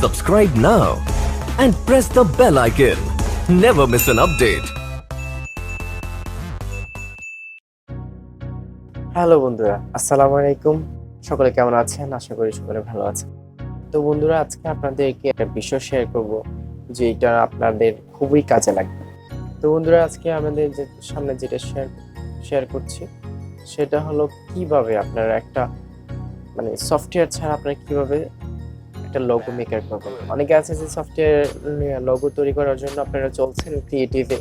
Subscribe now and press the bell icon. Never miss an update. Hello বন্ধুরা, আসসালামু আলাইকুম। সকলে কেমন আছেন? আশা করি সকলে ভালো আছেন। তো বন্ধুরা, আজকে আপনাদেরকে একটা বিষয় শেয়ার করব যে এটা আপনাদের খুবই কাজে লাগবে। তো বন্ধুরা, আজকে আমাদের যে সামনে যেটা শেয়ার করছি সেটা হলো কিভাবে আপনারা একটা সফটওয়্যার ছাড়া আপনারা কিভাবে একটা লোগো মেকার করবেন। অনেকে আছে যে সফটওয়্যার লোগো তৈরি করার জন্য আপনারা চলছেন ক্রিয়েটিভে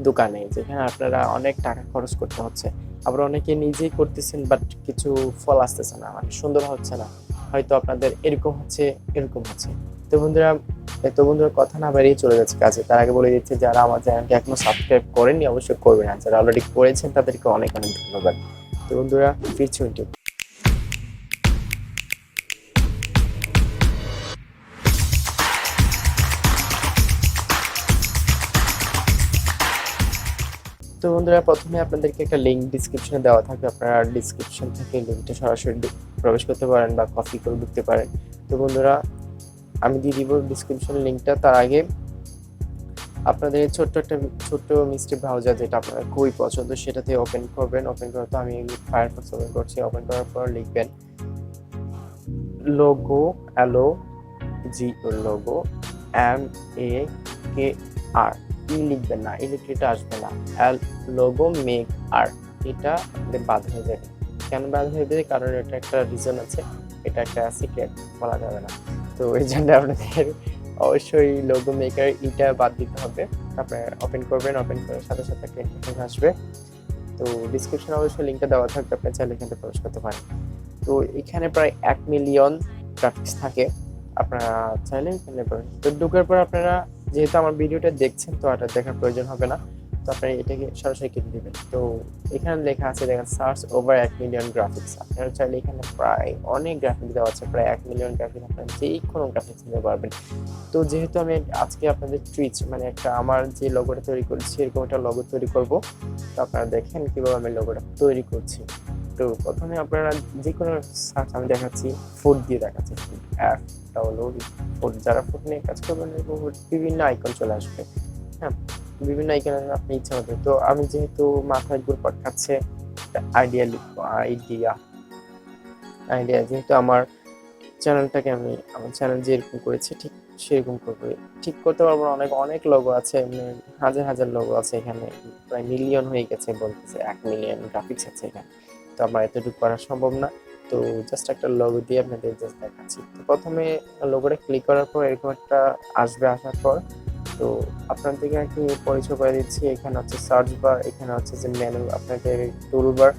দোকানে, যেখানে আপনারা অনেক টাকা খরচ করতে হচ্ছে। আবার অনেকে নিজেই করতেছেন, বাট কিছু ফল আসতেছে না, সুন্দর হচ্ছে না, হয়তো আপনাদের এরকম হচ্ছে এরকম হচ্ছে। তো বন্ধুরা কথা না বাড়িয়ে চলে যাচ্ছে কাজে। তার আগে বলে দিচ্ছি, যারা আমার চ্যানেলটি এখনো সাবস্ক্রাইব করেননি অবশ্যই করবেন, আর যারা অলরেডি করেছেন তাদেরকে অনেক অনেক ধন্যবাদ। তো বন্ধুরা, ফিরছি ইউটিউব। তো বন্ধুরা, প্রথমে আপনাদেরকে একটা লিঙ্ক ডিসক্রিপশনে দেওয়া থাকবে, আপনারা ডিসক্রিপশন থেকে লিঙ্কটা সরাসরি প্রবেশ করতে পারেন বা কপি করে ঢুকতে পারেন। তো বন্ধুরা, আমি দিয়ে দিব ডিসক্রিপশন লিঙ্কটা। তার আগে আপনাদের ছোট্ট মিষ্টি ব্রাউজার যেটা আপনার খুবই পছন্দ সেটাতে ওপেন করবেন। ওপেন করার তো আমি ফায়ারফক্স ওপেন করছি। ওপেন করার পর লিখবেন লোগো, লোগো MEAKR। লিখবেন না, ইলেকট্রিকটা আসবে না, লোগো মেক আর, এটা আপনাদের বাদ হয়ে যাবে। কেন বাদ হয়ে যাবে? কারণ এটা একটা রিজন আছে, এটা একটা সিক্রেট, বলা যাবে না। তো এই জন্য আপনাদের অবশ্যই লোগো মেকার এটা বাদ দিতে হবে। তারপরে ওপেন করবেন। ওপেন করার সাথে সাথে একটা ইন্টারফেস আসবে। তো ডিসক্রিপশনে অবশ্যই লিঙ্কটা দেওয়া থাকবে, আপনি চাইলে এখানে প্রবেশ করতে পারেন। তো এখানে প্রায় 1 মিলিয়ন গ্রাফিক্স থাকে, আপনারা চাইলে এখানে তো ঢোকার পর আপনারা যেহেতু আমার ভিডিওটা দেখছেন তো এটা দেখার প্রয়োজন হবে না, তো আপনারা এটাকে সরাসরি কেটে দেবেন। তো এখানে লেখা আছে, দেখেন সার্চ ওভার 1 মিলিয়ন গ্রাফিক্স। আপনারা চাইলে এখানে প্রায় অনেক গ্রাফিক্স দেওয়া আছে, প্রায় 1 মিলিয়ন গ্রাফিক্স, আপনারা যে কোনো গ্রাফিক্স নিতে পারবেন। তো যেহেতু আমি আজকে আপনাদের টুইচ একটা আমার যে লোগোটা তৈরি করেছি এরকম একটা লোগো তৈরি করব, তো আপনারা দেখেন কিভাবে আমি লোগোটা তৈরি করছি। তো প্রথমে আপনারা যে কোনো সার্চ আমি দেখাচ্ছি, ফুড দিয়ে দেখাচ্ছি, ফুড অ্যাপটা হলো ফুড। যারা ফুড নিয়ে কাজ করবেন বিভিন্ন আইকন চলে আসবে। হ্যাঁ, বিভিন্ন আইকন আপনি ইচ্ছা মতো। তো আমি যেহেতু মাথায় ঘুরপাক খাচ্ছে, আইডিয়া লিখবো। আইডিয়া যেহেতু আমার চ্যানেলটাকে আমি আমার চ্যানেল যেরকম করেছি ঠিক সেরকম করবো। ঠিক করতে পারবো না, অনেক অনেক লোগো আছে, হাজার হাজার লোগো আছে এখানে, প্রায় মিলিয়ন হয়ে গেছে, বলতেছে 1 মিলিয়ন গ্রাফিক্স আছে এখানে। তো আমার এতটুকু করা সম্ভব না। তো জাস্ট একটা লোগো দিয়ে আপনাদের জাস্ট দেখাচ্ছি। তো প্রথমে লোগোটা ক্লিক করার পর এরকম একটা আসবে। আসার পর তো আপনাদেরকে আর কি পরিচয় করে দিচ্ছি। এখানে হচ্ছে সার্চ বার, এখানে হচ্ছে যে মেনু, আপনাদের টুল বার,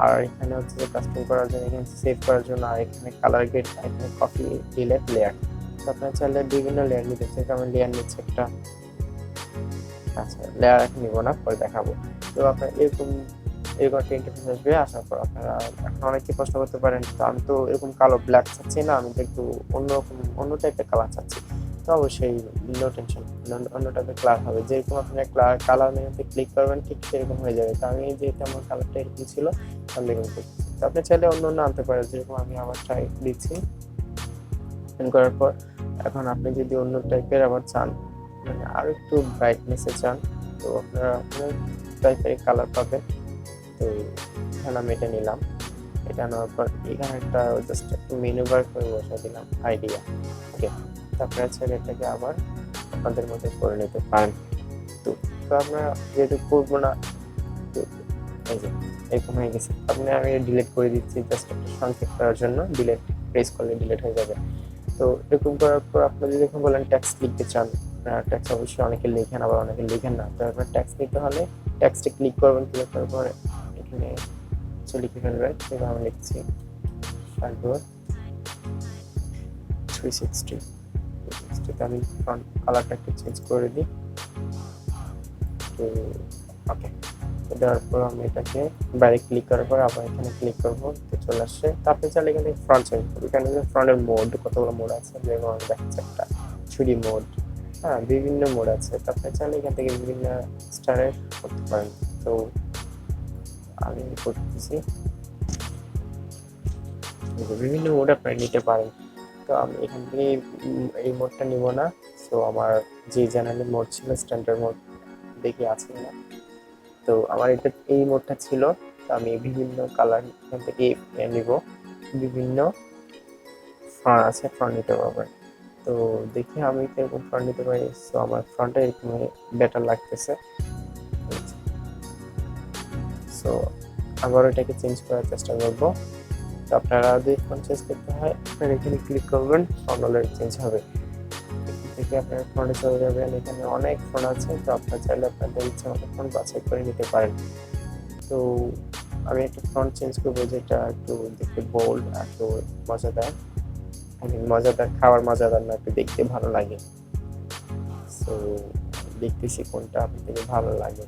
আর এখানে হচ্ছে যে কাস্টম করার জন্য, এখানে সেভ করার জন্য, আর এখানে কালার গ্রেড, এখানে কপি ডিলেট লেয়ার। তো আপনার চাইলে বিভিন্ন লেয়ার নিতে চাই, আমি লেয়ার নিচ্ছি একটা। আচ্ছা, লেয়ার এখন নিব না, পরে দেখাবো। তো আপনার এরকম একটা ইন্টারফেস আসবে। আসার পর আপনারা এখন অনেকে প্রশ্ন করতে পারেন, তো আমি তো এরকম কালো ব্ল্যাক চাচ্ছি না, আমি তো একটু অন্য টাইপের কালার চাচ্ছি। তো অবশ্যই নো টেনশন, অন্য টাইপের কালার হবে। যেরকম আপনি কালার মেনুতে ক্লিক করবেন ঠিক সেরকম হয়ে যাবে। তো আমি যেহেতু আমার কালারটা এরকম ছিল তাহলে এরকম করছি। তো আপনি চাইলে অন্য আনতে পারেন, যেরকম আমি আবার ট্রাই দিচ্ছি। করার পর এখন আপনি যদি অন্য টাইপের আবার চান, আরো একটু ব্রাইটনেসে চান, তো আপনারা অনেক টাইপের কালার পাবেন। তো এখানে আমি এটা নিলাম। এটা নেওয়ার পর এখানে একটা জাস্ট একটু মেনু বার করে বসা দিলাম আইডিয়া। ওকে, তো আপনারা চাইলে এটাকে আবার আপনাদের মধ্যে করে নিতে পারেন। তো তো আপনারা যেহেতু করবো না, তো এই যে এরকম হয়ে গেছে। আমি ডিলিট করে দিচ্ছি জাস্ট একটা সংক্ষেপ করার জন্য। ডিলিট প্রেস করলে ডিলিট হয়ে যাবে। তো এরকম করার পর আপনারা যদি এখন বলেন ট্যাক্স লিখতে চান, ট্যাক্স অবশ্যই অনেকে লেখেন, আবার অনেকে লেখেন না। তো আপনার ট্যাক্স লিখতে হলে ট্যাক্সটা ক্লিক করবেন। ক্লিক করার পর এখানে লিখে ফেলবেন। সেটা আমি লিখছি sagor 360। আমি ফ্রন্ট কালারটা একটু চেঞ্জ করে দিই। তো ওকে, দেওয়ার পর আমি এটাকে বাইরে ক্লিক করার পর আবার এখানে ক্লিক করবো, তো চলে আসছে। তো আপনি চাইলে এখানে ফ্রন্ট চেঞ্জ করবেন। এখানে ফ্রন্টের মোড, কতগুলো মোড আছে, যেমন আমি দেখাচ্ছি একটা 3D মোড। হ্যাঁ, বিভিন্ন মোড আছে। তো আপনি চাইলে এখান থেকে বিভিন্ন স্টারের করতে পারেন। তো আমি করতেছি, বিভিন্ন মোড আপনারা নিতে পারেন। তো আমি এখান থেকে এই মোডটা নিব না। সো আমার যে চ্যানেলে মোড ছিল স্ট্যান্ডার্ড মোড দেখি আছে না, তো আমার এটা এই মোডটা ছিল। তো আমি বিভিন্ন কালার এখান থেকে নিব, বিভিন্ন ফ্রন্ট আছে, ফ্রন্ট নিতে পারবেন। তো দেখি আমি কিরকম ফ্রন্ট নিতে পারি। সো আমার ফ্রন্টে এরকম বেটার লাগতেছে। সো আবার এটাকে চেঞ্জ করার চেষ্টা করব। তো আপনারা যদি ফোন চেঞ্জ করতে হয় আপনারা এখানে ক্লিক করবেন, ফোন অলরেডি চেঞ্জ হবে। এখান থেকে আপনারা ফোনে চলে যাবেন, এখানে অনেক ফোন আছে। তো আপনারা চাইলে আপনাদের ইচ্ছা মতো ফোন বাছাই করে নিতে পারেন। তো আমি একটা ফন্ট চেঞ্জ করবো যেটা একটু দেখতে বোল্ড, একটু মজাদার। মজাদার খাওয়ার মজাদার না, একটু দেখতে ভালো লাগে। সো দেখতেছি কোনটা আপনাদের ভালো লাগে।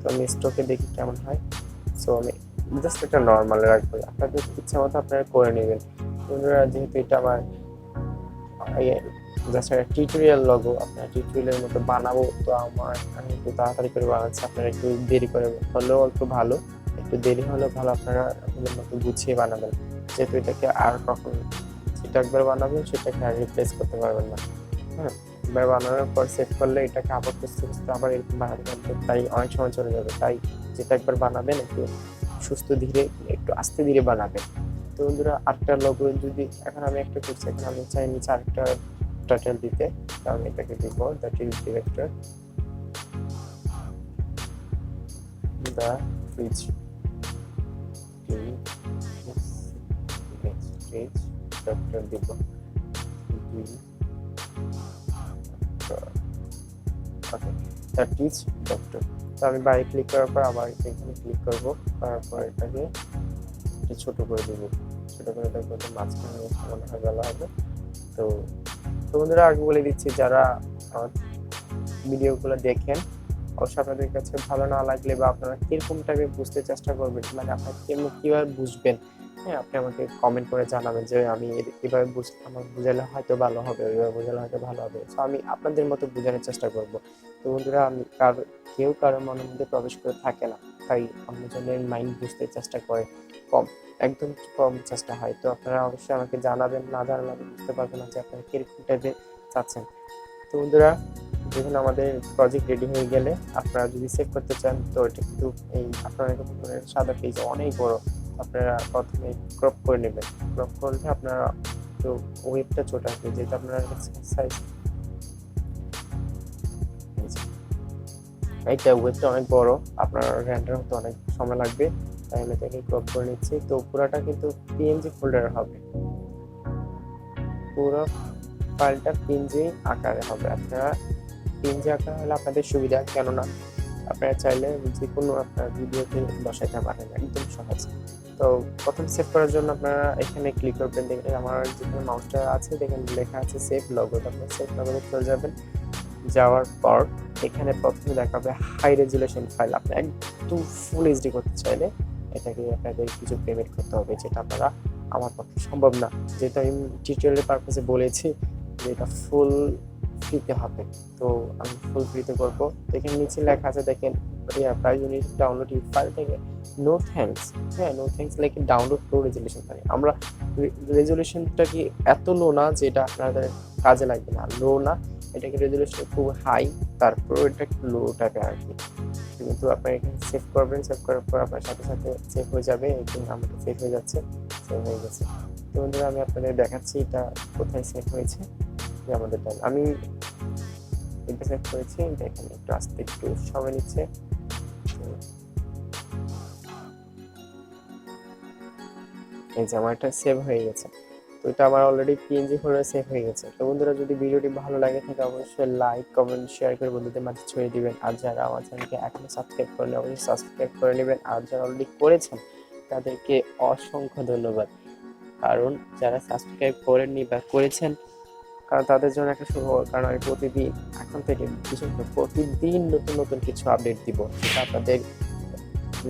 তো আমি স্টকে দেখি কেমন হয়। সো আমি জাস্ট একটা নর্মাল রাখবো, আপনাদের ইচ্ছা মতো আপনারা করে নেবেন। বন্ধুরা যেহেতু এটা আমার জাস্ট একটা টিউটোরিয়াল লগো, আপনার টিউটোরিয়ালের মতো বানাবো, তো আমি একটু তাড়াতাড়ি করে বানাচ্ছি। আপনারা একটু দেরি করে হলেও অল্প ভালো, একটু দেরি হলেও ভালো, আপনারা আপনাদের মতো গুছিয়ে বানাবেন। যেহেতু এটাকে আর কখন যেটা একবার বানাবেন সেটাকে আর রিপ্লেস করতে পারবেন না। হ্যাঁ, একবার বানানোর পর সেভ করলে এটাকে আবার খুঁজতে খুঁজতে আবার এরকম বানাতে বানাতে তাই অনেক সময় চলে যাবে। তাই যেটা একবার বানাবেন একটু সুস্থ ধীরে, একটু আস্তে ধীরে বানাবেন। তো বন্ধুরা আটটা লোগো যদি এখন আমি একটা করছি, এখন আমি চাই নিচে আরেকটা টাইটেল দিতে। তো আমি এটাকে দিব that is director the fridge doctor দিব ওকে, দ্যাট ইজ ডক্টর। তো আমি বাইরে ক্লিক করার পর আবার এখানে ক্লিক করবো, করার পর এটাকে একটু ছোট করে দেবো। ছোট করে দেখবো তো মাঝখানে মনে হয় ভালো হবে। তো বন্ধুরা আগে বলে দিচ্ছি, যারা আমার ভিডিওগুলো দেখেন অবশ্যই আপনাদের কাছে ভালো না লাগলে বা আপনারা কিরকম টাইপের বুঝতে চেষ্টা করবেন, মানে আপনারা কিভাবে বুঝবেন, হ্যাঁ আপনি আমাকে কমেন্ট করে জানাবেন যে আমি এভাবে আমার বুঝালে হয়তো ভালো হবে, ওইভাবে বুঝালে হয়তো ভালো হবে। তো আমি আপনাদের মতো বোঝানোর চেষ্টা করব। তো বন্ধুরা আমি কেউ কারোর মনের মধ্যে প্রবেশ করে থাকে না, তাই অন্যজনের মাইন্ড বুঝতে চেষ্টা করে কম, একদম কম চেষ্টা হয়। তো আপনারা অবশ্যই আমাকে জানাবেন, না জানালে আমি বুঝতে পারবো না যে আপনারা কিরকম টাইপের চাচ্ছেন। তো বন্ধুরা দেখুন আমাদের প্রজেক্ট রেডি হয়ে গেলে আপনারা যদি সেভ করতে চান, তো এটা কিন্তু এই আপনারা সাদা পেজ অনেক বড়, আপনারা প্রথমে ক্রপ করে নেবেন। ক্রপ করলে আপনারা তো ওয়েবটা ছোট আসবে, যেহেতু আপনারা সাইজ এইটা ওয়েবটা অনেক বড়, আপনার রেন্ডার হতে অনেক সময় লাগবে, তাই আমি এটাকে ক্রপ করে নিচ্ছি। তো পুরোটা কিন্তু পিএনজি ফোল্ডারে হবে, পুরো ফাইলটা পিএনজি আকারে হবে। আপনারা পিএনজি আকার হলে আপনাদের সুবিধা, কেননা আপনারা চাইলে যে কোনো আপনার ভিডিওতে বসাইতে পারেন, একদম সহজ। তো প্রথম সেভ করার জন্য আপনারা এখানে ক্লিক করবেন, দেখেন আমার যেখানে মাউসটা আছে দেখেন লেখা আছে সেভ লগো, আপনি সেভ লগোতে চলে যাবেন। যাওয়ার পর এখানে প্রথমে দেখাবে হাই রেজুলেশন ফাইল। আপনি একদম ফুল এইচডি করতে চাইলে এটাকে আপনাদের কিছু পেমেন্ট করতে হবে, যেটা আপনারা আমার পক্ষে সম্ভব না, যেহেতু আমি টিউটোরিয়ালের পারপাসে বলেছি যে এটা ফুল ফ্রিতে হবে। তো আমি ফুল ফ্রিতে করবো। এখানে নিচে লেখা আছে দেখেন price unit download you file থেকে নো থ্যাঙ্কস। হ্যাঁ, no thanks like download low resolution file. আমরা রেজুলেশনটা কি এত লো না যে এটা আপনাদের কাজে লাগবে না, লো না, এটাকে রেজুলেশন খুব হাই, তারপর এটা একটু লো টাইপের আর কি। কিন্তু আপনি এখানে সেভ করবেন, সেভ করার পর আপনার সাথে সাথে সেভ হয়ে যাবে। এখানে আমাকে সেভ হয়ে যাচ্ছে, সেভ হয়ে গেছে। তো বন্ধুরা আমি আপনাদের দেখাচ্ছি এটা কোথায় সেভ হয়েছে। আমাদের টাইম আমি এটা সেভ করেছি, দেখেন একটু আস্তে একটু সময় নিচ্ছে। এই যে আমার এটা সেভ হয়ে গেছে। তো এটা আমার অলরেডি পিএনজি ফোল্ডারে সেভ হয়ে গেছে। তো বন্ধুরা যদি ভিডিওটি ভালো লাগে থাকে অবশ্যই লাইক কমেন্ট শেয়ার করে বন্ধুদের মাঝে ছড়িয়ে দিবেন। আর যারা আমার চ্যানেলকে এখনো সাবস্ক্রাইব করেনি অবশ্যই সাবস্ক্রাইব করে নেবেন। আর যারা অলরেডি করেছেন তাদেরকে অসংখ্য ধন্যবাদ, কারণ যারা সাবস্ক্রাইব করেননি বা করেছেন কারণ তাদের জন্য একটা সুখবর, কারণ আমি প্রতিদিন এখন থেকে বিশেষ করে প্রতিদিন নতুন নতুন কিছু আপডেট দিব, যেটা আপনাদের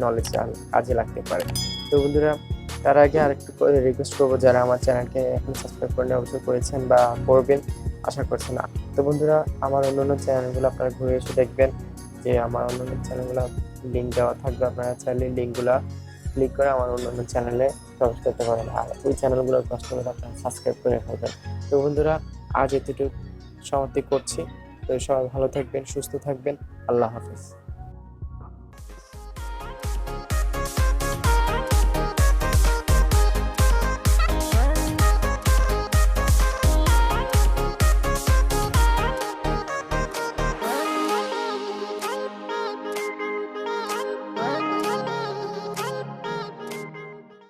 নলেজ কাজে লাগতে পারে। তো বন্ধুরা তার আগে আরেকটু রিকোয়েস্ট করবো, যারা আমার চ্যানেলকে এখন সাবস্ক্রাইব করেন অবশ্যই করেছেন বা করবেন আশা করছি না। তো বন্ধুরা আমার অন্যান্য চ্যানেলগুলো আপনারা ঘুরে এসে দেখবেন যে আমার অন্যান্য চ্যানেলগুলো লিঙ্ক দেওয়া থাকবে, আপনারা চাইলে লিঙ্কগুলো ক্লিক করে আমার অন্যান্য চ্যানেলে প্রবেশ করতে পারেন, আর ওই চ্যানেলগুলো কষ্ট করে আপনারা সাবস্ক্রাইব করে ফেলবেন। তো বন্ধুরা, আজ এতটুকু সমাপ্তি করছি। তো সবাই ভালো থাকবেন, সুস্থ থাকবেন। আল্লাহ হাফেজ।